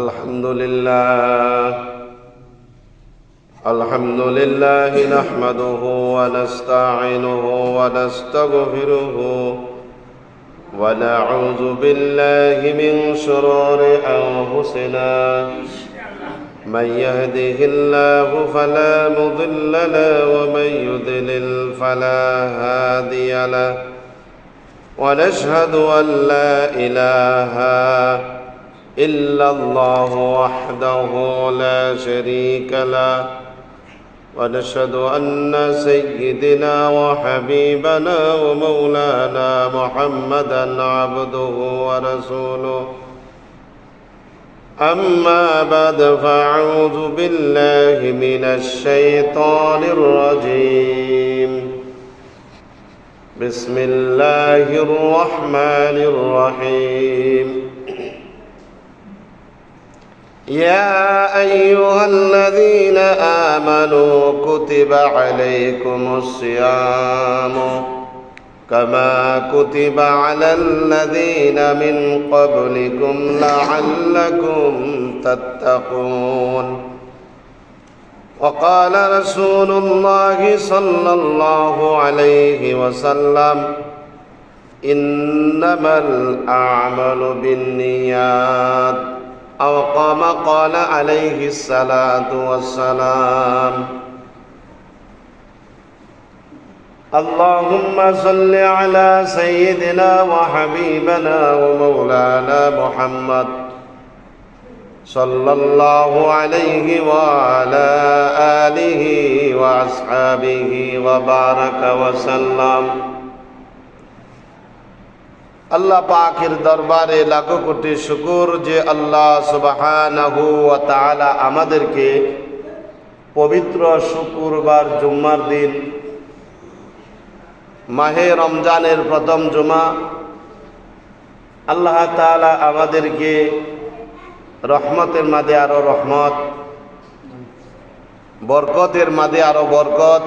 الحمد لله نحمده ونستعينه ونستغفره ونعوذ بالله من شرور أنفسنا من يهده الله فلا مضل له ومن يضلل فلا هادي له ونشهد أن لا إله إلا الله وحده لا شريك له ونشهد أن سيدنا وحبيبنا ومولانا محمدا عبده ورسوله أما بعد فأعوذ بالله من الشيطان الرجيم بسم الله الرحمن الرحيم يا أيها الذين آمنوا كتب عليكم الصيام كما كتب على الذين من قبلكم لعلكم تتقون وقال رسول الله صلى الله عليه وسلم إنما الأعمال بالنيات أو كما قال عليه الصلاة والسلام اللهم صل على سيدنا وحبيبنا ومولانا محمد صلى الله عليه وعلى آله وأصحابه وبارك وسلم আল্লাহ পাকের দরবারে লাখো কোটি শুকর যে আল্লাহ সুবহানাহু ওয়া তাআলা আমাদেরকে পবিত্র শুক্রবার জুম্মার দিন মাহে রমজানের প্রথম জুমা আল্লাহ তাআলা আমাদেরকে রহমতের মাঝে আরো রহমত, বরকতের মাঝে আরো বরকত,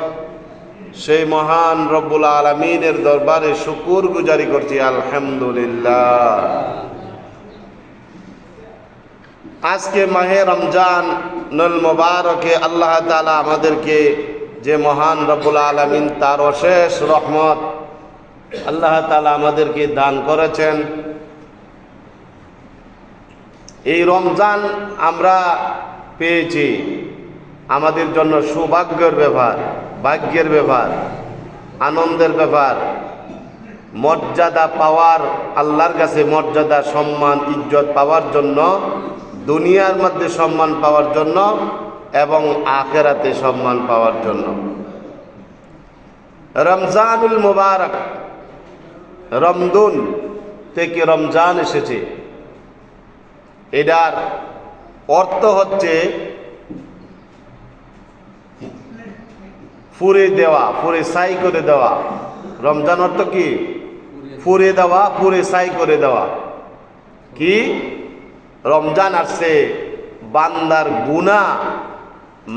সেই মহান রব্বুল আলামিনের দরবারে শুকর গুজারি করছি আলহামদুলিল্লাহ। আজকে মাহে রমজান নুল মুবারকে আল্লাহ তাআলা আমাদেরকে যে মহান রব্বুল আলামিন তার অশেষ রহমত আল্লাহ তাআলা আমাদেরকে দান করেছেন। এই রমজান আমরা পেয়েছি, আমাদের জন্য সৌভাগ্যের ব্যাপার, ভাগ্যের ব্যাপার, আনন্দের ব্যাপার, মর্যাদা পাওয়ার, আল্লাহর কাছে মর্যাদা, সম্মান, ইজ্জত পাওয়ার জন্য, দুনিয়ার মধ্যে সম্মান পাওয়ার জন্য এবং আখিরাতে সম্মান পাওয়ার জন্য। রমজানুল মুবারক, রমদুন থেকে রমজান এসেছে। এটার অর্থ হচ্ছে ফুরে দেওয়া, ফুরে সাই করে দেওয়া। রমজান অর্থ কি? ফুরে দেওয়া, ফুরে সাই করে দেওয়া। কি? রমজান আসছে বান্দার গুনাহ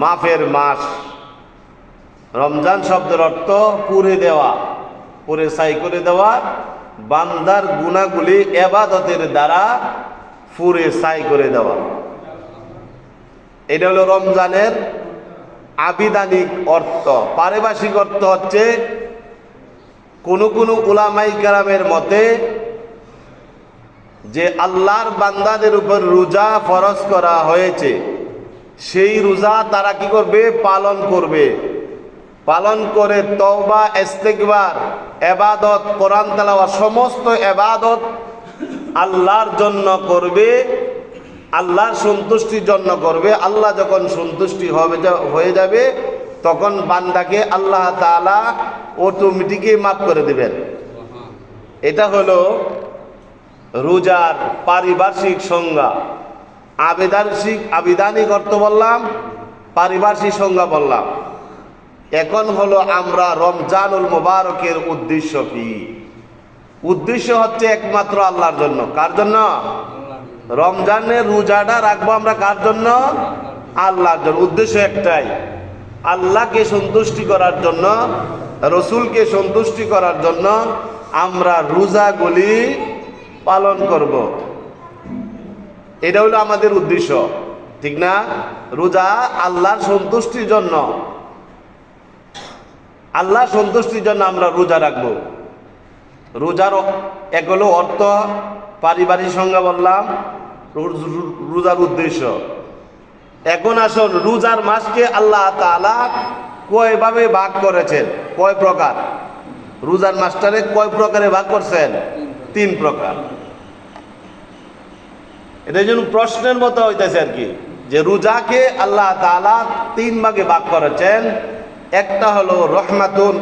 মাফের মাস। রমজান শব্দের অর্থ পুরে দেওয়া, পুরে সাই করে দেওয়া, বান্দার গুনাহগুলি ইবাদতের দ্বারা ফুরে সাই করে দেওয়া। এটা হলো রমজানের আবিধানিক অর্থ। পারিভাষিক অর্থ হচ্ছে কোন উলামায়ে কেরামের মতে যে আল্লাহর বান্দাদের উপর রোজা ফরজ করা হয়েছে, সেই রোজা তারা কি করবে? পালন করবে। পালন করে তওবা, ইস্তিগফার, ইবাদত, কোরআন তেলাওয়াত, সমস্ত ইবাদত আল্লাহর জন্য করবে, আল্লাহর সন্তুষ্টির জন্য করবে। আল্লাহ যখন সন্তুষ্টি হয়ে যাবে তখন বান্দাকে আল্লাহ তাআলা অটোমেটিকই মাফ করে দিবেন। এটা হলো রোজার পারিভাষিক সংজ্ঞা। আবিধানিক অর্থ বললাম, পারিভাষিক সংজ্ঞা বললাম। এখন হলো আমরা রমজানুল মুবারকের উদ্দেশ্য কি? উদ্দেশ্য হচ্ছে একমাত্র আল্লাহর জন্য। কার জন্য? রমজানের রোজাটা রাখবো আমরা কার জন্য? আল্লাহর জন্য। উদ্দেশ্য একটাই, আল্লাহকে সন্তুষ্টি করার জন্য, রসুলকে সন্তুষ্টি করার জন্য আমরা রোজাগুলি পালন করব। এটা হলো আমাদের উদ্দেশ্য, ঠিক না? রোজা আল্লাহর সন্তুষ্টির জন্য, আল্লাহর সন্তুষ্টির জন্য আমরা রোজা রাখবো। রোজার এক হলো অর্থ, পারিবারিক সংজ্ঞা বললাম, রোজার উদ্দেশ্য। এখন আসুন, রোজার মাসকে আল্লাহ তাআলা কয়ভাবে ভাগ করেছেন, কয় প্রকার? রোজার মাসটারে কয় প্রকারে ভাগ করছেন? 3 প্রকার। এটা যেন প্রশ্নের মতো হইতেছে আর কি, যে রোজাকে আল্লাহ তাআলা 3 ভাগে ভাগ করেছেন। একটা হলো রহমাতুন,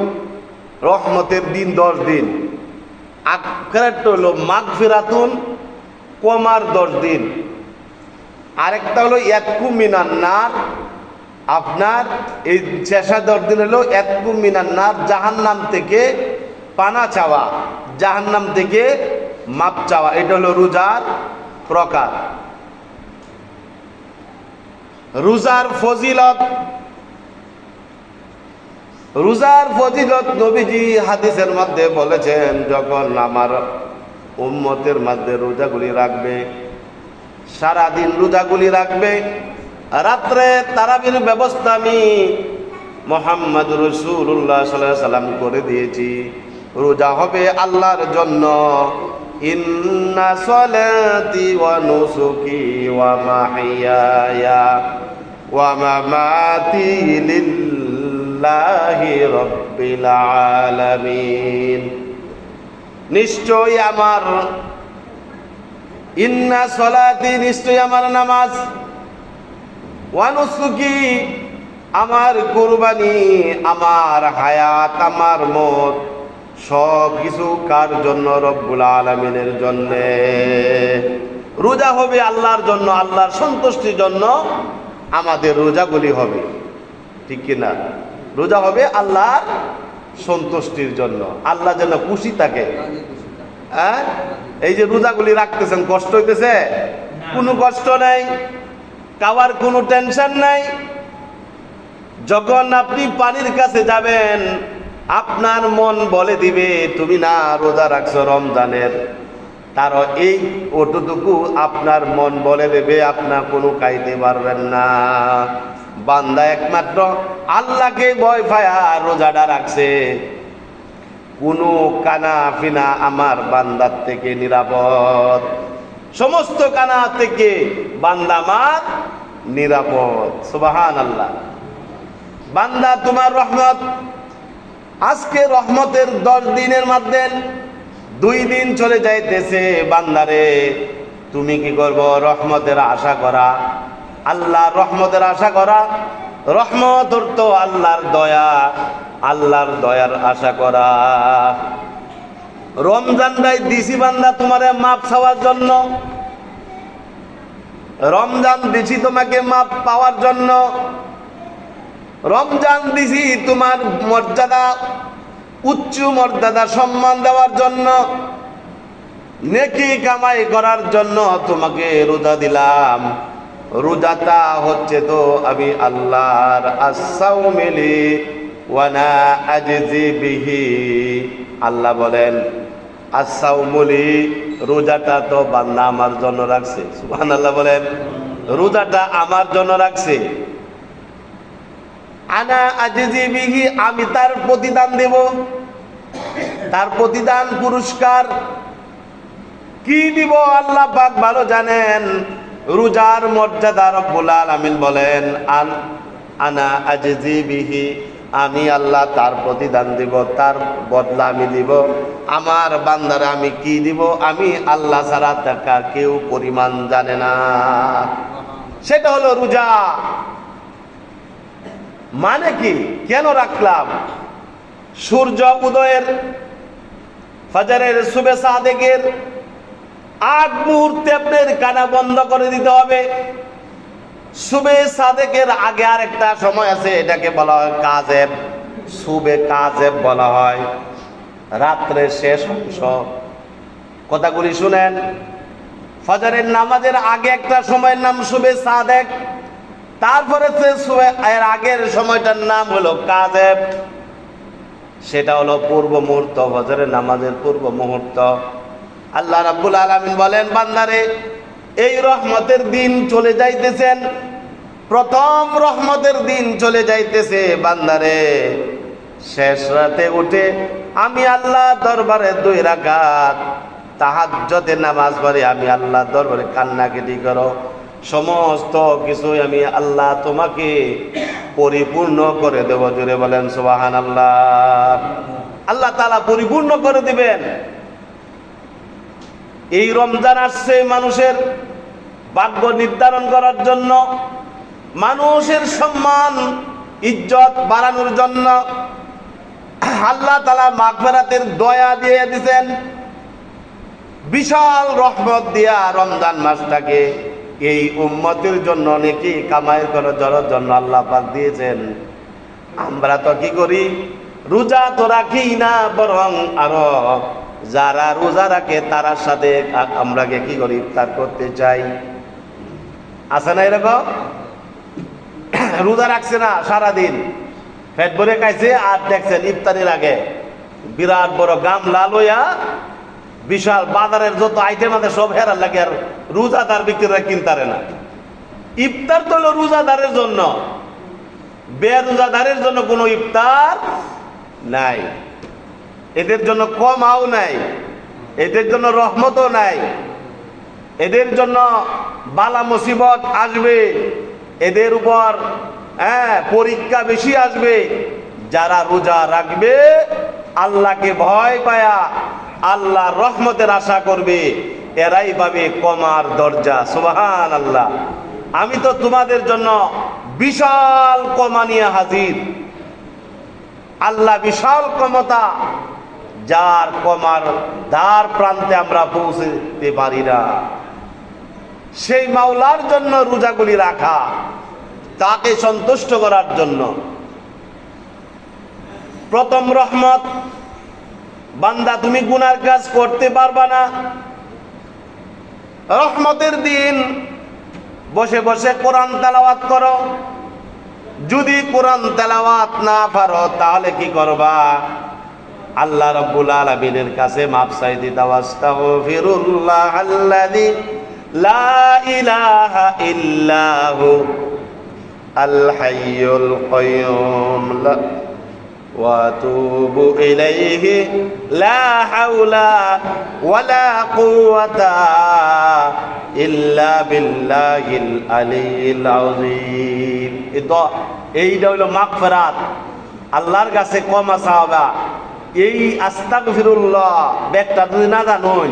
রহমতের দিন 10 দিন। আরেকটা হলো মাগফিরাতুন, ক্ষমার 10 দিন। আরেকটা হলো ইয়াতকু মিনান নার, আপনার এই শেষা 10 দিন হলো ইয়াতকু মিনান নার, জাহান্নাম থেকে পানা চাওয়া, জাহান্নাম থেকে মাপ চাওয়া। এটা হলো রোজার প্রকার। রোজার ফজিলত, রোজার ফজিলত নবীজি হাদিসের মধ্যে বলেছেন, যখন আমার উম্মতের মধ্যে রোজাগুলি রাখবে, সারাদিন রোজাগুলি রাখবে, রাত্রে তারাবির ব্যবস্থা আমি মুহাম্মদ রাসূলুল্লাহ সাল্লাল্লাহু আলাইহি সাল্লাম করে দিয়েছি। রোজা হবে আল্লাহর জন্য। ইন্না সলাতি ওয়া নুসুকি ওয়া মাহইয়ায়া ওয়া মামাতি লিল্লাহি রাব্বিল আলামিন। নিশ্চয় আমার, ইন্না সলাতি, নিশ্চয় আমার নামাজ, ওয়া নুসুকি, আমার কুরবানি, আমার হায়াত, আমার মত, সব কিছু কার জন্য? রব্বুল আলামিনের জন্য। রোজা হবে আল্লাহর জন্য, আল্লাহর সন্তুষ্টির জন্য আমাদের রোজাগুলি হবে, ঠিক কিনা? রোজা হবে আল্লাহর সন্তুষ্টির জন্য, আল্লাহ যেন খুশি থাকে। হ্যাঁ, এই যে রোজাগুলি রাখতেছেন, কষ্ট হইতেছে? কোনো কষ্ট নাই, খাওয়ার কোনো টেনশন নাই। যখন আপনি পানির কাছে যাবেন, আপনার মন বলে দিবে তুমি না রোজা রাখছো রমজানের, তার এই ওটুকু আপনার মন বলে দেবে, আপনার কোনো খাইতে পারবেন না। বান্দা একমাত্র আল্লাহকে ভয় পায়া রোজাটা রাখছে, কোনো কানা ফিনা আমার বান্দার থেকে নিরাপদ, সমস্ত কানা থেকে বান্দা আমার নিরাপদ। সুবহানাল্লাহ। বান্দা তোমার রহমত, আজকে রহমতের 10 দিনের মধ্যে 2 দিন চলে যাইতেছে। বান্দারে তুমি কি করব? রহমতের আশা করা, আল্লাহর রহমতের আশা করা। রহমত অর্থ আল্লাহর দয়া, আল্লাহর দয়ার আশা করা। রমজানটাই দিছি বান্দা তোমারে মাপ চাওয়ার জন্য, রমজান দিছি তোমাকে মাপ পাওয়ার জন্য, রমজান দিছি তোমার মর্যাদা, উচ্চ মর্যাদা, সম্মান দেওয়ার জন্য, নেকি কামাই করার জন্য তোমাকে রোজা দিলাম। রোজাটা হচ্ছে তো আমি আল্লাহর, আস-সাওমিলি ওয়া না আজজি বিহি। আল্লাহ বলেন আস-সাওমুলি, রোজাটা তো বান্দা আমার জন্য রাখছে। সুবহানাল্লাহ বলেন, রোজাটা আমার জন্য রাখছে। আনা আজজি বিহি, আমি তার প্রতিদান দেব। তার প্রতিদান, পুরস্কার কি দিব আল্লাহ পাক ভালো জানেন। রোজার মর্যাদা রব্বুল আলামিন বলেন আনা আজজি বিহি, আমি আল্লাহ তার প্রতিদান দিব, তার বদলা আমি দিব। আমার বান্দারে আমি কি দিব? আমি আল্লাহ ছাড়া টাকা কেউ পরিমাণ জানে না। সেটা হলো রোজা। মানে কি, কেন রাখলাম? সূর্য উদয়ের, ফজরের, সুবে সাদেকের আগ মুহূর্তে আপনার কানা বন্ধ করে দিতে হবে। সুবে সাদেকের আগে আর একটা সময় আছে, এটাকে বলা হয় কাজেব, সুবে কাজেব বলা হয়, রাত্রের শেষ অংশ। কথাগুলি শুনেন, ফজরের নামাজের আগে একটা সময়ের নাম সুবে সাদেক, তারপরে এর আগের সময়টার নাম হলো কাজেব। সেটা হলো পূর্ব মুহূর্ত, ফজরের নামাজের পূর্ব মুহূর্ত। আল্লাহ রাব্বুল আলামিন বলেন, বান্দারে এই রহমতের দিন চলে যাইতেছেন, প্রথম রহমতের দিন চলে যাইতেছে। বান্দারে শেষ রাতে উঠে আমি আল্লাহ দরবারে 2 রাকাত তাহাজ্জুদের নামাজ পড়ে আমি আল্লাহ দরবারে কান্নাকাটি করো, সমস্ত কিছু আমি আল্লাহ তোমাকে পরিপূর্ণ করে দেব। জোরে বলেন সুবহানাল্লাহ। আল্লাহ তাআলা পরিপূর্ণ করে দিবেন। এই রমজান আসছে মানুষের ভাগ্য নির্ধারণ করার জন্য, মানুষের সম্মান ইজ্জত বাড়ানোর জন্য। আল্লাহ তাআলা মাগফিরাতের দয়া দিয়ে দিয়েছেন, বিশাল রহমত দিয়া রমজান মাসটাকে এই উম্মতের জন্য নেকি কামাই করার জন্য আল্লাহ পাক দিয়েছেন। আমরা তো কি করি, রোজা তো রাখি না, বরং আরো যারা রোজা রাখে তার সাথে আমরা কি করি, ইফতার করতে চাই। আছে না এরকম? রোজা রাখছে না, সারাদিন পেট ভরে খাইছে, আর দেখছেন ইফতারের আগে বিরাট বড় গামলা লইয়া বিশাল বাজারের যত আইটেম আছে সব হেরার লাগে, আর রোজাদার ব্যক্তিরা কিনতারে না। ইফতার তো হলো রোজাদারের জন্য, বেরোজাদারের জন্য কোনো ইফতার নাই, এদের জন্য কমাও নাই, এদের জন্য রহমতও নাই, এদের জন্য বালা মুসিবত আসবে, এদের উপর পরীক্ষা বেশি আসবে। যারা রোজা রাখবে, আল্লাহকে ভয় পায়া আল্লাহ রহমতের আশা করবে, এরাই পাবে কমার দরজা। সুবহানাল্লাহ। আমি তো তোমাদের জন্য বিশাল কমা নিয়ে হাজির। আল্লাহ বিশাল ক্ষমতা, যার কমার দ্বার প্রান্তে আমরা পৌঁছতে পারি না, সেই মাওলার জন্য রোজাগুলি রাখা, তাকে সন্তুষ্ট করার জন্য। প্রথম রহমত, বান্দা তুমি গুনার কাজ করতে পারবা না, রহমতের দিন বসে বসে কোরআন তেলাওয়াত করো। যদি কোরআন তেলাওয়াত না পারো তাহলে কি করবা? আল্লাহ রাব্বুল আলামিনের কাছে মাপ চাইতে দাও। আস্তাগফিরুল্লাহ আল্লাযী লা ইলাহা ইল্লাহু আল হাইয়ুল কাইয়্যুম ওয়া আতুবু ইলাইহি লা হাওলা ওয়ালা কুওয়াতা ইল্লা বিল্লাহিল আলিয়্যিল আযীম। এইটা হলো মাগফিরাত, আল্লাহর কাছে ক্ষমা চাওয়া। এই আস্তাগফিরুল্লাহ ব্যাখ্যা যদি না জানুন,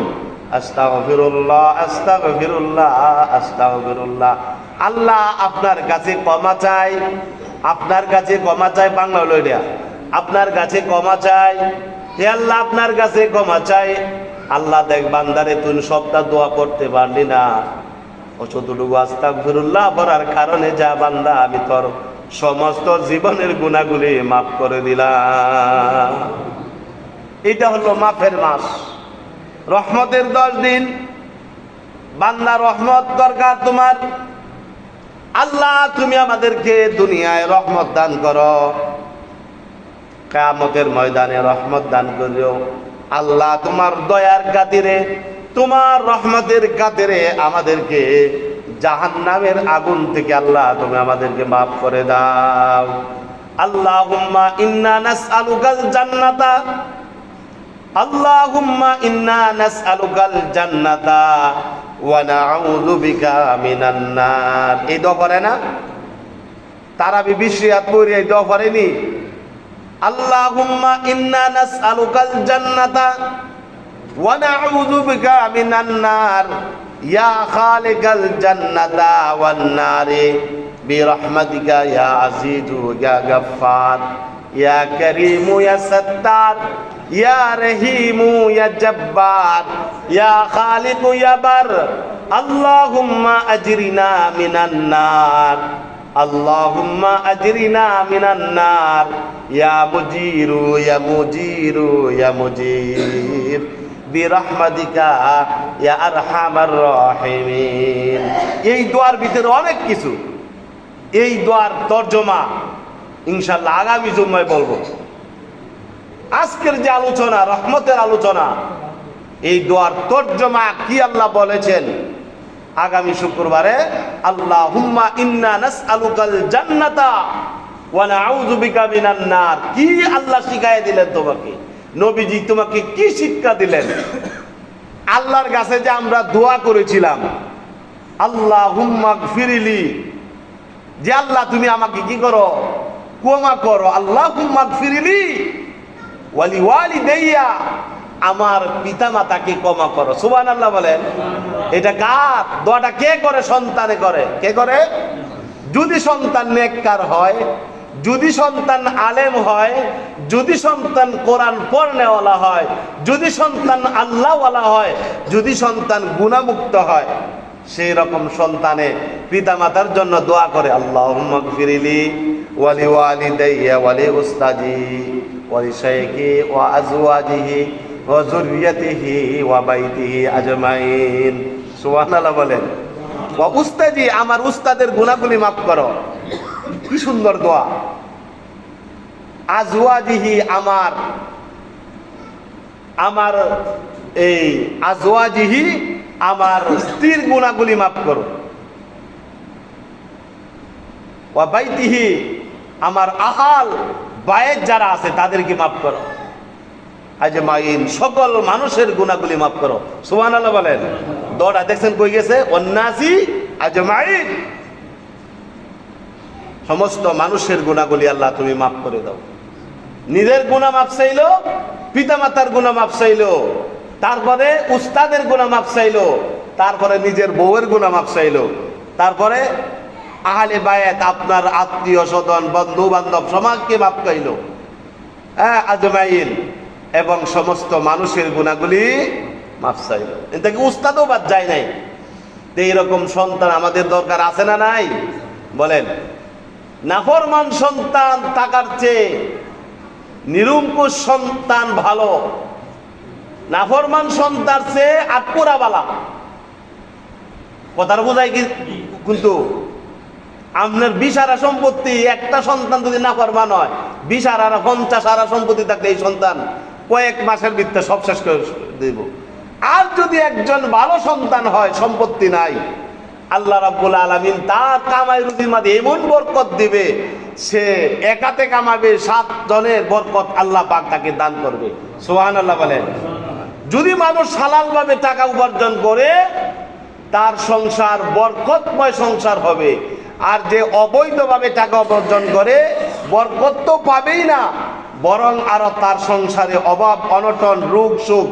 আস্তাগফিরুল্লাহ আস্তাগফিরুল্লাহ আস্তাগফিরুল্লাহ, আল্লাহ আপনার কাছে ক্ষমা চাই, আপনার কাছে ক্ষমা চাই, বাংলা হলো এটা, আপনার কাছে ক্ষমা চাই, হে আল্লাহ আপনার কাছে ক্ষমা চাই। আল্লাহ দেখ বান্দারে তুই সপ্তাহ দোয়া করতে পারলি না, অতটুকু আস্তাগফিরুল্লাহ পড়ার কারণে যা বান্দা আমি তোর সমস্ত জীবনের গুনাহগুলি মাফ করে দিলাম। এটা হলো মাফের মাস, রহমতের 10 দিন। বান্দা রহমত দরকার তোমার। আল্লাহ তুমি আমাদেরকে দুনিয়ায় রহমত দান করো, কিয়ামতের ময়দানে রহমত দান করিও। আল্লাহ তোমার দয়ার খাতিরে, তোমার রহমতের খাতিরে আমাদেরকে জাহান্নামের আগুন থেকে আল্লাহ তুমি আমাদেরকে মাফ করে দাও। আল্লাহুম্মা ইন্না নাসআলুকাল জান্নাতা, আল্লাহুম্মা ইন্না নাসআলুকাল জান্নাতা ওয়া নাউযু বিকা মিনান নার। এই দোয়া পড়ে না তারাবি 20 রাত পড়ে, এই দোয়া পড়েনি? আল্লাহুম্মা ইন্না নাসআলুকাল জান্নাতা ওয়া নাউযু বিকা মিনান নার ইয়া খালিকাল জান্নাতা ওয়ান নারি বিরহমাতিকা ইয়া আজিজু ইয়া গাফফার ইয়া কারীমু ইয়া সাত্তার ইয়া রহিমু ইয়া জব্বার ইয়া খালিকু ইয়া বার। আল্লাহুম্মা আজরিনা মিনান নার, আল্লাহুম্মা আজরিনা মিনান নার ইয়া মুজিরু ইয়া মুজিরু ইয়া মুজির বিরহমাতিকা ইয়া আরহামার রাহিমিন। এই দোয়ার ভিতরে অনেক কিছু, এই দোয়ার তরজমা ইনশাআল্লাহ আগামী জুম্মায় বলবো। আজকের যে আলোচনা, রহমতের আলোচনা, এই দোয়ার তরজমা কি আল্লাহ বলেছেন আগামী শুক্রবারে আল্লাহুম্মা ইন্না নাসআলুকাল জান্নাতা ওয়া নাউযু বিকা মিনান নার। কি আল্লাহ শিখায় দিলেন তোমাকে, নবীজি তোমাকে কি শিক্ষা দিলেন? আল্লাহর কাছে যে আমরা দোয়া করেছিলাম আল্লাহুম্মা গফিরলি, যে আল্লাহ তুমি আমাকে কি করো, ক্ষমা করো। আল্লাহুম্মা গফিরলি ওয়ালি ওয়ালিদাইয়া, আমার পিতা মাতাকে ক্ষমা করো। সুবহানাল্লাহ বলেন। এটা কার দোয়াটা? কে করে? সন্তানে করে। কে করে? যদি সন্তান নেককার হয়, যদি সন্তান আলেম হয়, যদি সন্তান কোরআন পড়নেওয়ালা হয়, যদি সন্তান আল্লাহওয়ালা হয়, যদি সন্তান গুনাহমুক্ত হয়, সেই রকম সন্তানে পিতামাতার জন্য দোয়া করে আল্লাহুম্মা গফিরলি ওয়ালি ওয়ালিদাইয়া ওয়ালি উস্তাদি ওয়ালি শাইখি ওয়া আজওয়াজিহি ওয়া যুররিয়াতিহি ওয়া বাইতিহি আজমাইন। সুবহানাল্লাহ বলেন। ওয়া উস্তাদি, আমার উস্তাদের গুনাহগুলি মাফ করো। কি সুন্দর দোয়া। আজওয়াজিহি, আমার এই আজওয়াজিহি, আমার স্ত্রীর গুনাহগুলি মাফ করো। ওয়া বাইতিহি, আমার আহাল বায়েত যারা আছে তাদেরকে মাফ করো। আজমাইন, সকল মানুষের গুনাহগুলি মাফ করো। সুবহানাল্লাহ বলেন। দোয়াটা দেখছেন কই গেছে? ওয়ান্নাসি আজমাইন, সমস্ত মানুষের গুনাহগুলি আল্লাহ তুমি মাফ করে দাও। নিজের গুনাহ মাফ চাইলো, পিতামাতার গুনাহ মাফ চাইলো, তারপরে উস্তাদের গুনাহ মাফ চাইলো, তারপরে নিজের বউয়ের গুনাহ মাফ চাইলো, তারপরে আহলে বায়াত, আপনার আত্মীয় স্বজন বন্ধু বান্ধব সমাজকে মাফ চাইলো। আজমাইন, এবং সমস্ত মানুষের গুনাহগুলি মাফ চাইলো। এতে কি উস্তাদও বাদ যায় নাই? তো এইরকম সন্তান আমাদের দরকার আছে না নাই? বলেন। নাফরমান সন্তান থাকার চেয়ে নিরঙ্কুশ সন্তান ভালো। নাফরমান সন্তান চেয়ে আটপুরা বালা। কথাটা বোঝায় কি? কিন্তু আপনার 20 আরা সম্পত্তি, একটা সন্তান যদি নাফরমান হয়, 20 আরা 50 আরা সম্পত্তি থাকলে এই সন্তান কয়েক মাসের ভিতরে সব শেষ করে দেব। আর যদি একজন ভালো সন্তান হয়, সম্পত্তি নাই, আল্লাহ রাব্বুল আলামিন তার কামাই রুজির মধ্যে এমন বরকত দিবে, সে একাতে কামাবে, 7 জনের বরকত আল্লাহ পাক তাকে দান করবে। সুবহানাল্লাহ বলেন। যদি মানুষ হালাল ভাবে টাকা উপার্জন করে, তার সংসার বরকতময় সংসার হবে। আর যে অবৈধভাবে টাকা উপার্জন করে, বরকত তো পাবেই না, বরং আরো তার সংসারে অভাব অনটন রোগ শোক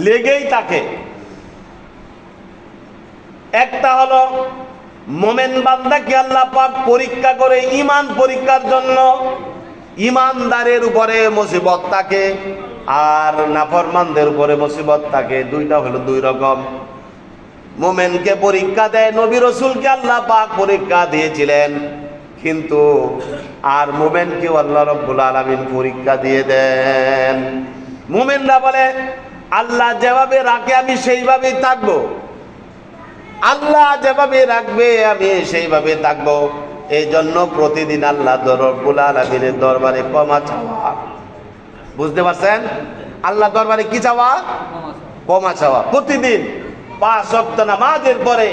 লেগেই থাকে। একটা হলো মোমেন বান্দাকে আল্লাহ পাক পরীক্ষা করে ঈমান পরীক্ষার জন্য। ঈমানদারের উপরে মুসিবত থাকে আর নাফরমানদের উপরে মুসিবত থাকে। দুইটা হলো দুই রকম। মোমেনকে পরীক্ষা দেয়, নবী রাসূলকে আল্লাহ পাক পরীক্ষা দিয়েছিলেন, কিন্তু আর মোমেনকেও আল্লাহ রাব্বুল আলামিন পরীক্ষা দিয়ে দেন। মোমেনরা বলে আল্লাহ যেভাবে রাখে আমি সেইভাবেই থাকবো, আল্লাহ যেভাবে রাখবে আমি সেইভাবে থাকবো। এই জন্য প্রতিদিন আল্লাহ রাব্বুল আলামিনের দরবারে ক্ষমা চাওয়া। বুঝতে পারছেন? আল্লাহ দরবারে কি চাওয়া? ক্ষমা চাওয়া। প্রতিদিন 5 ওয়াক্ত নামাজের পরে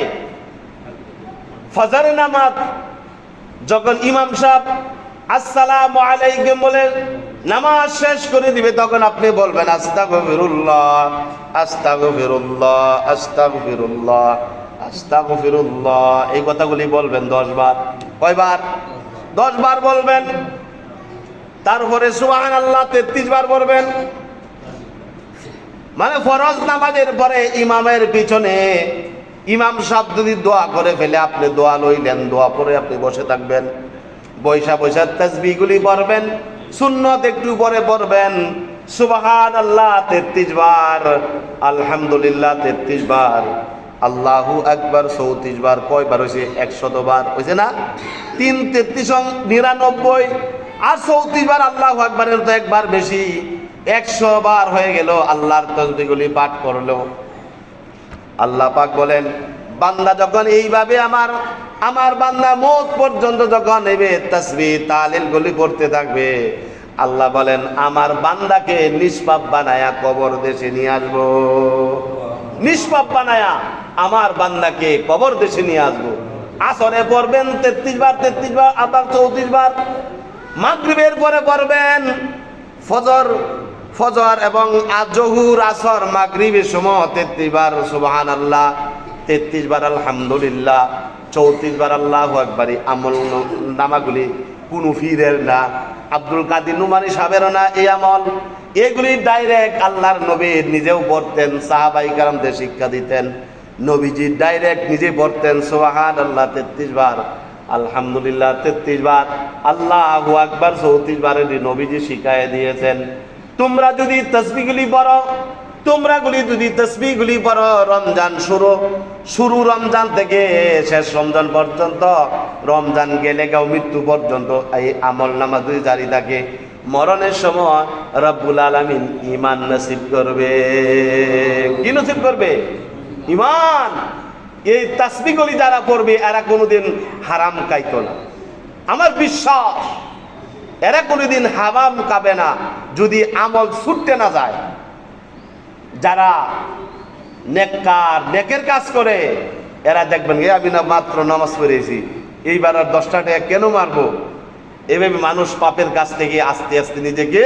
ফজর নামাজ যখন ইমাম সাহেব আসসালামু আলাইকুম বলে নামাজ শেষ করে দিবে, তখন আপনি বলবেন আস্তাগফিরুল্লাহ আস্তাগফিরুল্লাহ আস্তাগফিরুল্লাহ আস্তাগফিরুল্লাহ। এই কথাগুলি বলবেন 10 বার। কয়বার? 10 বার বলবেন। তারপরে সুবহানাল্লাহ 33 বার বলবেন। মানে ফরজ নামাজের পরে ইমামের পিছনে ইমাম সাহেব যদি দোয়া করে ফেলে, আপনি দোয়া লইলেন, দোয়া পরে আপনি বসে থাকবেন, বৈশা বৈশা তাসবিহগুলি পড়বেন। সুন্নত একটু পরে পড়বেন সুবহানাল্লাহ 33 বার, আলহামদুলিল্লাহ 33 বার, আল্লাহু আকবার 34 বার। কয়বার হয়েছে? 100 বার হয়েছে না? 3 33 99 আর 34 বার আল্লাহু আকবারের তো একবার বেশি, 100 বার হয়ে গেল। আল্লাহর তাসবিহগুলি পাঠ করলো। আল্লাহ পাক বলেন, বান্দা যখন এইভাবে আমার বান্দা মওত পর্যন্ত যখন নেবে তাসবিহ তাহলিলগুলি পড়তে থাকবে, আল্লাহ বলেন আমার বান্দাকে নিষ্পাপ বানায়া কবর দেশে নিয়ে আসবো। নিষ্পাপ বানায়া আমার বান্দাকে কবর দেশে নিয়ে আসবো। আসরে পড়বেন 33 বার, 33 বার, আবার 34 বার। মাগরিবের পরে পড়বেন ফজর এবং জোহর, আসর, মাগরিবের সময় 33 বার সুবহানাল্লাহ, 33 বার আলহামদুলিল্লাহ, 34 বার আল্লাহু আকবার। আমল নামাগুলি কোনো ফিরের না, আব্দুল কাদের নুমানি সাহেবেরও না। এই আমল এগুলি ডাইরেক্ট আল্লাহর নবী নিজেও পড়তেন, সাহাবাই কারামদের শিক্ষা দিতেন। নবীজি ডাইরেক্ট নিজে পড়তেন সুবহানাল্লাহ 33 বার, আলহামদুলিল্লাহ 33 বার, আল্লাহু আকবার 34 বার নবীজি শিখায় দিয়েছেন। তোমরা যদি তাসবিহগুলি পড়ো, রমজান শুরু রমজান থেকে শেষ রমজান পর্যন্ত, রমজান গেলে গাও মৃত্যু পর্যন্ত এই আমল নামা যদি জারি থাকে, মরণের সময় রব্বুল আলামিন ঈমান নসিব করবে। কি নসিব করবে? ঈমান। এই তাসবিহগুলি যারা পড়বে এরা কোনোদিন হারাম খাইতো না। আমার বিশ্বাস এরা কোনোদিন হারাম খাবে না যদি আমল ছুটতে না যায়। যারা নেকের কাজ করে এরা দেখবেন আমি না মাত্র নামাজ পড়েছি, এইবার আর 10টা টাকা কেন মারবো? এভাবে মানুষ পাপের কাছ থেকে আস্তে আস্তে নিজেকে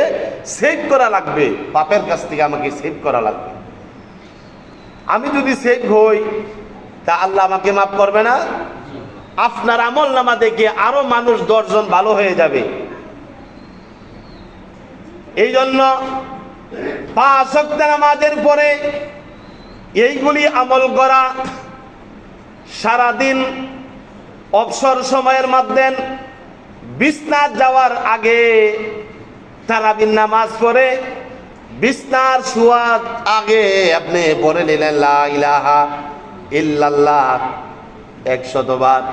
সেভ করা লাগবে। পাপের কাছ থেকে আমাকে সেভ করা লাগবে। আমি যদি সেভ হই তা আল্লাহ আমাকে মাফ করবে না? আপনার আমল নামা দেখে আরো মানুষ 10 জন ভালো হয়ে যাবে। এই জন্য 5 ওয়াক্ত নামাজের পরে এইগুলি আমল করা, সারাদিন অবসর সময়ের মধ্যে বিছনা যাওয়ার আগে তারাবির নামাজ পড়ে বিছনার শোয়ার আগে আপনি পড়ে নিলেন লা ইলাহা ইল্লাল্লাহ 100 বার।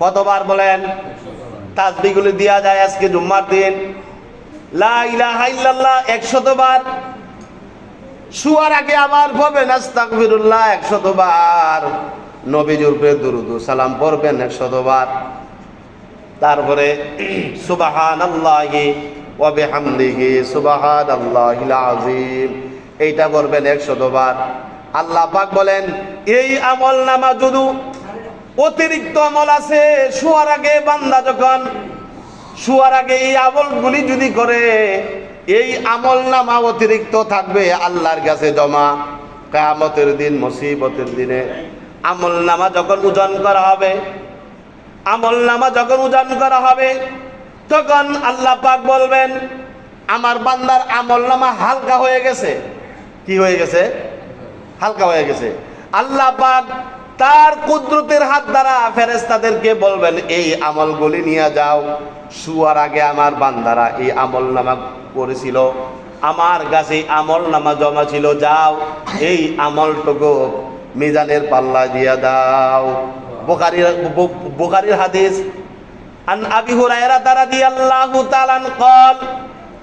কতবার বলেন? তাসবিহগুলি দেয়া যায় আজকে জুম্মার দিন। লা ইলাহা ইল্লাল্লাহ 100 বার। শোয়ার আগে আবার পড়বেন আস্তাগফিরুল্লাহ 100 বার। নবীজির উপরে দুরূদ ও সালাম পড়বেন 100 বার। তারপরে সুবহানাল্লাহি ওয়া বিহামদিহি সুবহানাল্লাহিল আযীম, এইটা পড়বেন 100 বার। আল্লাহ পাক বলেন এই আমল নামা যদি অতিরিক্ত আমল আছে, শোয়ার আগে বান্দা যখন শোয়ার আগে এই আমলগুলি যদি করে, এই আমল নামা অতিরিক্ত থাকবে আল্লাহর কাছে জমা। কিয়ামতের দিন, মুসিবতের দিনে আমল নামা যখন ওজন করা হবে, তখন আল্লাহ পাক বলবেন আমার বান্দার আমল নামা হালকা হয়ে গেছে। কি হয়ে গেছে? হালকা হয়ে গেছে। আল্লাহ পাক তার কুদরতের হাত দ্বারা ফেরেশতাদেরকে বলবেন এই আমলগুলি নিয়ে যাও। শোয়ার আগে আমার বান্দারা এই আমল নামা করেছিল, আমার কাছে আমল নামা জমা ছিল, যাও এই আমলটুকু মিজানের পাল্লা দিয়ে দাও। বুখারীর হাদিস আন আবি হুরায়রা রাদিয়াল্লাহু তাআলা قال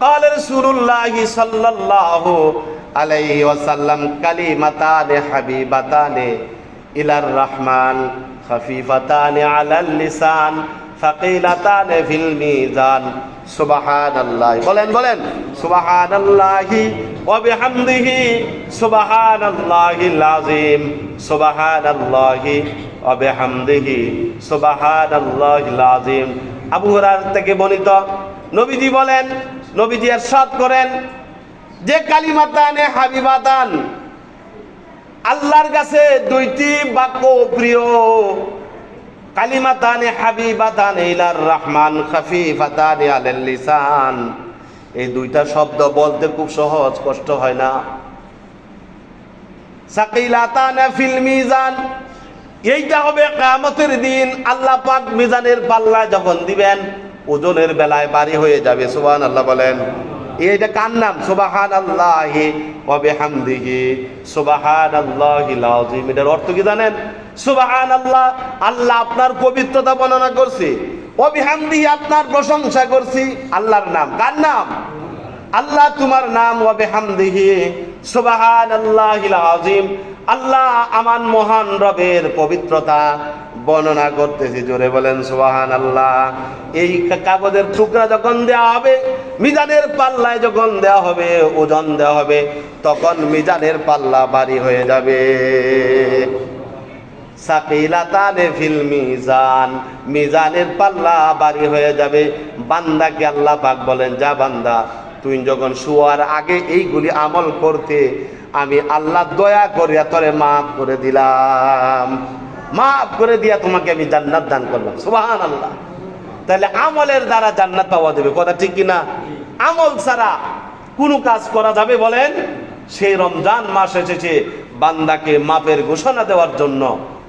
قال رسول الله صلى الله عليه وسلم كلمتان حبيبتان إلى الرحمن خفيفتان على اللسان ثقيلتان في الميزان সুবহানাল্লাহ। বলেন সুবহানাল্লাহি ওয়া বিহামদিহি সুবহানাল্লাহিল আযীম, সুবহানাল্লাহি ওয়া বিহামদিহি সুবহানাল্লাহিল আযীম। আবু হুরায়রা থেকে বর্ণিত, নবীজি বলেন, নবীজি ইরশাদ করেন যে কালিমাতানে হাবিবাতান, আল্লাহর কাছে দুইটি বাক্য প্রিয়। কালিমাতানে হাবিবাতানে ইলার রহমান খাফিফাতানে আলাল লিসান, এই দুইটা শব্দ বলতে খুব সহজ, কষ্ট হয় না। সাকিলাতানে ফিল মিজান, এইটা হবে কিয়ামতের দিন আল্লাহ পাক মিজানের পাল্লায় যখন দিবেন, ওজনের বেলায় ভারী হয়ে যাবে। সুবহানাল্লাহ বলেন। এইটা কার নাম? সুবহানাল্লাহি ওয়া বিহামদিহি সুবহানাল্লাহিল আযীম। এটার অর্থ কি জানেন? সুবহানাল্লাহ, আল্লাহ আপনার পবিত্রতা বর্ণনা করছি, ওয়া বিহামদিহি আপনার প্রশংসা করছি। আল্লাহর নাম। কার নাম? আল্লাহ তোমার নাম। ওয়া বিহামদিহি সুবহানাল্লাহিল আযীম, আল্লাহ আমার মহান রবের পবিত্রতা বর্ণনা করতেছি। জোরে বলেন সুবহানাল্লাহ। এই কাগজের টুকরা যখন দেওয়া হবে, মিজানের পাল্লায় যখন দেওয়া হবে, ওজন দেওয়া হবে, তখন মিজানের পাল্লা ভারী হয়ে যাবে। সাকিলাতানে ফিল মিজান, মিজানের পাল্লা ভারী হয়ে যাবে। বান্দাকে আল্লাহ পাক বলেন, যা বান্দা তুই যখন শোয়ার আগে এইগুলি আমল করতে, আমি আল্লাহ দয়া করিয়া তোরে মাফ করে দিলাম, মাফ করে দিয়া তোমাকে আমি জান্নাত দান করলাম। সুবহানাল্লাহ। তাহলে আমলের দ্বারা জান্নাত পাওয়া যাবে, কথা ঠিক কিনা? আমল ছাড়া কোনো কাজ করা যাবে বলেন? সেই রমজান মাস এসেছে বান্দাকে মাপের ঘোষণা দেওয়ার জন্য,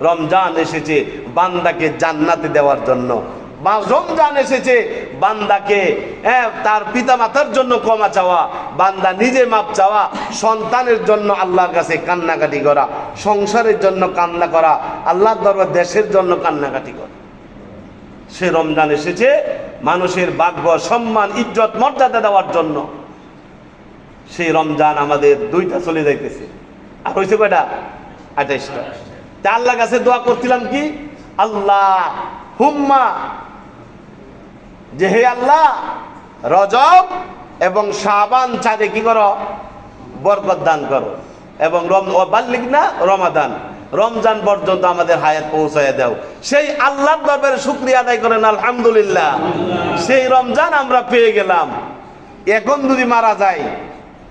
রমজান এসেছে বান্দাকে জান্নাতে দেওয়ার জন্য, রমজান এসেছে বান্দাকে তার পিতা মাতার জন্য ক্ষমা চাওয়া, বান্দা নিজে মাপ চাওয়া, সন্তানের জন্য আল্লাহর কাছে কান্নাকাটি করা, সংসারের জন্য কান্না করা, আল্লাহর দরবার দেশের জন্য কান্নাকাটি করা। সে রমজান এসেছে মানুষের ভাগ্য, সম্মান, ইজ্জত, মর্যাদা দেওয়ার জন্য। সেই রমজান আমাদের 2টা চলে যাইতেছে, আর হয়েছে কয়টা? 28টা। তা আল্লাহর কাছে দোয়া করছিলাম কি, আল্লাহ হুম্মা, যে হে আল্লাহ রজব এবং শাবান চাঁদে কি করো? বরকত দান করো, এবং বাল্লিগনা রমাদান, রমজান পর্যন্ত আমাদের হায়াত পৌঁছায় দাও। সেই আল্লাহর দরবারে শুকরিয়া আদায় করেন আলহামদুলিল্লাহ। সেই রমজান আমরা পেয়ে গেলাম। এখন যদি মারা যায়,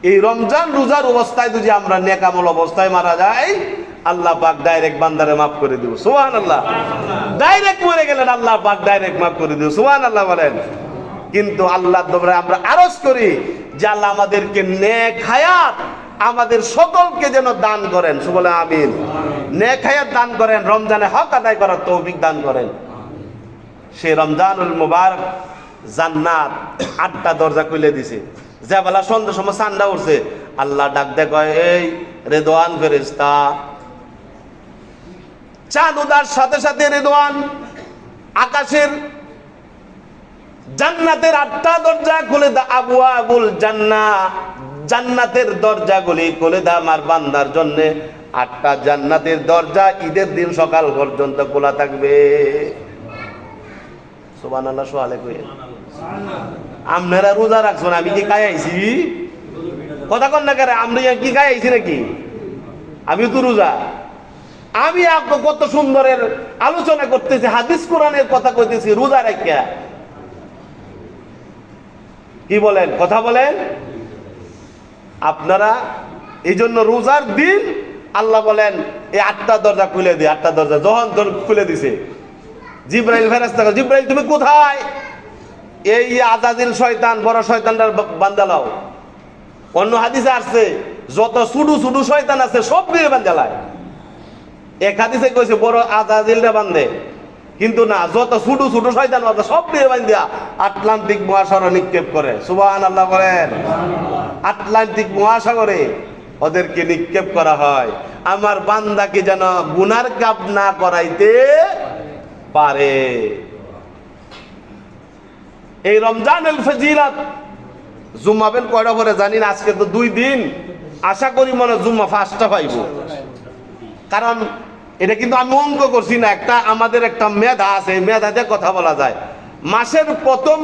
এই রমজান রোজার অবস্থায় যদি আমরা নেকামল অবস্থায় মারা যাই, আল্লাহ পাক ডাইরেক্ট বান্দারে মাফ করে দিব। সুবহানাল্লাহ। ডাইরেক্ট মরে গেলেন, আল্লাহ পাক ডাইরেক্ট মাফ করে দিব। সুবহানাল্লাহ বলেন। কিন্তু আল্লাহর দরবারে আমরা আরজ করি যে আল্লাহ আমাদেরকে নেক হায়াত, আমাদের সকলকে যেন দান করেন। বলে আমিন। নেক হায়াত দান করেন, রমজানে হক আদায় করার তৌফিক দান করেন। সেই রমজানুল মুবারক জান্নাত 8টা দরজা খুলে দিছে। যে বেলা সন্ধ্যার সময় চান্দা উঠছে, আল্লাহ ডাক দেয়, কয় এই রেদওয়ান ফেরেশতা, চাঁদ উদার সাথে সাথে রেদওয়ান, আকাশের জান্নাতের 8টা দরজা খুলে দা, আবওয়াবুল জান্নাহ, জান্নাতের দরজাগুলি খুলে দা আমার বান্দার জন্য। 8টা জান্নাতের দরজা ঈদের দিন সকাল পর্যন্ত খোলা থাকবে। সুবহানাল্লাহ। সোয়ালে কই আপনারা রোজা রাখছেন, আমি কি খাই আইছি? কথা কন না করে, আমরা কি খাই আইছি নাকি? আমি তো রোজা। আমি কত সুন্দরের আলোচনা করতেছি, হাদিস কোরআনের কথা কইতেছি, রোজা রাখিয়া। কি বলেন? কথা বলেন। আপনারা এই জন্য রোজার দিন আল্লাহ বলেন এই 8টা দরজা খুলে দিয়ে, 8টা দরজা যখন খুলে দিছে, জিব্রাইল ফেরেশতা, জিব্রাইল তুমি কোথায়? এই আজাজিল শয়তান, বড় শয়তানটার বান্দালাও। অন্য হাদিসে আসছে যত ছোট ছোট শয়তান আছে সব দিয়ে বান্দালায়। এক হাদিসে কইছে বড় আজাজিলটা বান্ধে, কিন্তু না, যত ছোট ছোট শয়তান আছে সব দিয়ে বান্ধিয়া আটলান্টিক মহাসাগরে নিক্ষেপ করে। সুবহানাল্লাহ বলেন। আটলান্টিক মহাসাগরে ওদেরকে নিক্ষেপ করা হয়, আমার বান্দাকে যেন গুনার কাপ না করাইতে পারে। এই রমজানুল ফজিলত জুম্মা বেন কয়টা পরে জানি না, আজকে তো 2 দিন, আশা করি মনে জুম্মা 5টা পাইব। কারণ এটা কিন্তু আমি অঙ্ক করছি না, আমাদের একটা মেধা আছে, মেধাতে কথা বলা যায়। মাসের প্রথম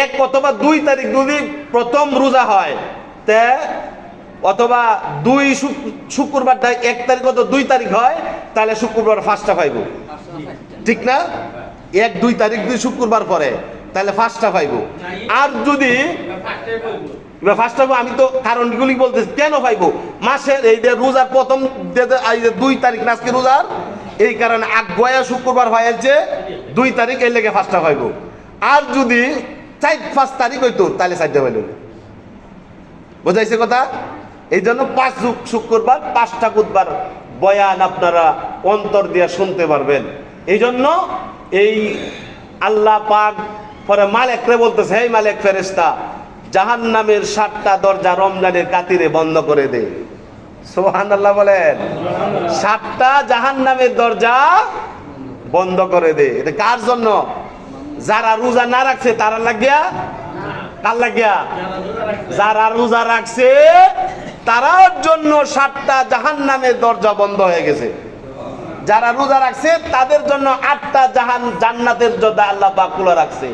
1 অথবা 2 তারিখ যদি প্রথম রোজা হয়, তে অথবা 2 শুক্রবার 1 তারিখ অথবা 2 তারিখ হয়, তাহলে শুক্রবার 5টা পাইব, ঠিক না? 1-2 তারিখ যদি শুক্রবার পরে, তাহলে 5টা পাইব। আর যদি 5টা, আমি তো কারণগুলি বলতেছি কেন পাইব। মাসের এই যে রোজার প্রথম 2 তারিখ আজকে রোজার, এই কারণে আগুয়া শুক্রবার হয়েছে 2 তারিখ, এই লেগে 5টা পাইব। আর যদি 4-5 তারিখ হইতো, তাহলে 4টা পাইল। বোঝাইছে কথা? এই জন্য 5 শুক্রবার 5টা বুধবার বয়ান আপনারা অন্তর দিয়ে শুনতে পারবেন। এই জন্য এই আল্লাহ পাক পরে মালিকরে বলতেছে, হে মালিক ফেরেশতা, জাহান্নামের 7টা দরজা রমজানের কাতিরে বন্ধ করে দে। সুবহানাল্লাহ বলেন। 7টা জাহান্নামের দরজা বন্ধ করে দে। এটা কার জন্য? যারা রোজা না রাখছে তারা লাগিয়া, কার লাগিয়া? যারা রোজা রাখছে তারার জন্য 7টা জাহান্নামের দরজা বন্ধ হয়ে গেছে। যারা রোজা রাখছে তাদের জন্য 8টা জান্নাতের দরজা আল্লাহ পাক খোলা রাখছে।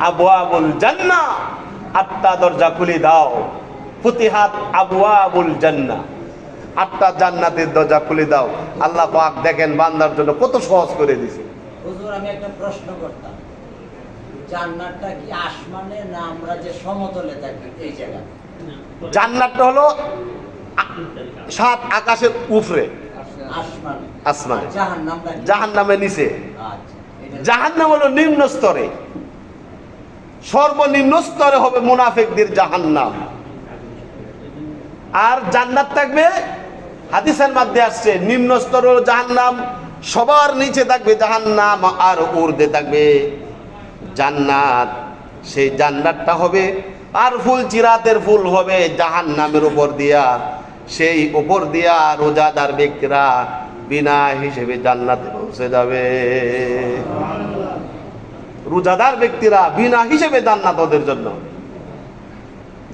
আবওয়াবুল জান্নাহ, 8টা দরজা খুলে দাও। ফুতিহাত আবওয়াবুল জান্নাহ, 8টা জান্নাতের দরজা খুলে দাও। আল্লাহ পাক দেখেন বান্দার জন্য কত সহজ করে দিয়েছে। হুজুর আমি একটা প্রশ্ন করতাম, জান্নাতটা কি আসমানে না আমরা যে সমতলে থাকি এই জায়গা? জান্নাতটা হলো 7 আকাশের উপরে, আসমানে। আসমানে। জাহান্নামটা কি? জাহান্নামের নিচে। আচ্ছা, এটা- জাহান্নাম হলো নিম্ন স্তরে, সর্বনিম্ন স্তরে হবে মুনাফিকদের জাহান্নাম। আর জান্নাত থাকবে, হাদিসের মধ্যে আসছে নিম্ন স্তর হলো জাহান্নাম, সবার নিচে থাকবে জাহান্নাম, আর ঊর্ধ্বে থাকবে জান্নাত। সেই জান্নাতটা হবে আর ফুল চিরাতের ফুল হবে জাহান্নামের উপর দিয়া, সেই উপর দিয়া রোজাদার ব্যক্তিরা বিনা হিসেবে জান্নাতে পৌঁছে যাবে। রোজাদার ব্যক্তিরা বিনা হিসেবে জান্নাত ওদের জন্য।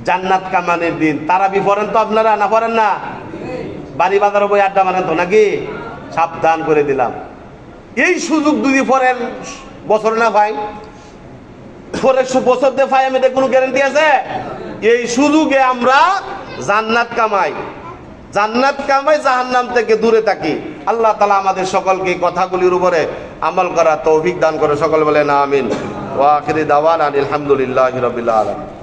জান্নাত কামানের দিন তারাবি পড়েন তো আপনারা, না পড়েন না? বাড়ি বাজার বই আড্ডা মারেন তো নাকি? সাবধান করে দিলাম, এই সুযোগ যদি পড়েন বছর না পাই, পরে বছর দিয়ে পাই আমি, কোনো গ্যারান্টি আছে? এই সুযোগে আমরা জান্নাত কামাই, জান্নাত কামাই, জাহান্নাম থেকে দূরে থাকি। আল্লাহ তাআলা আমাদের সকলকে কথাগুলির উপরে আমল করা তৌফিক দান করে। সকল বলেন আমিন। ওয়া আখিরি দাওয়ানা আলহামদুলিল্লাহি রাব্বিল আলামিন।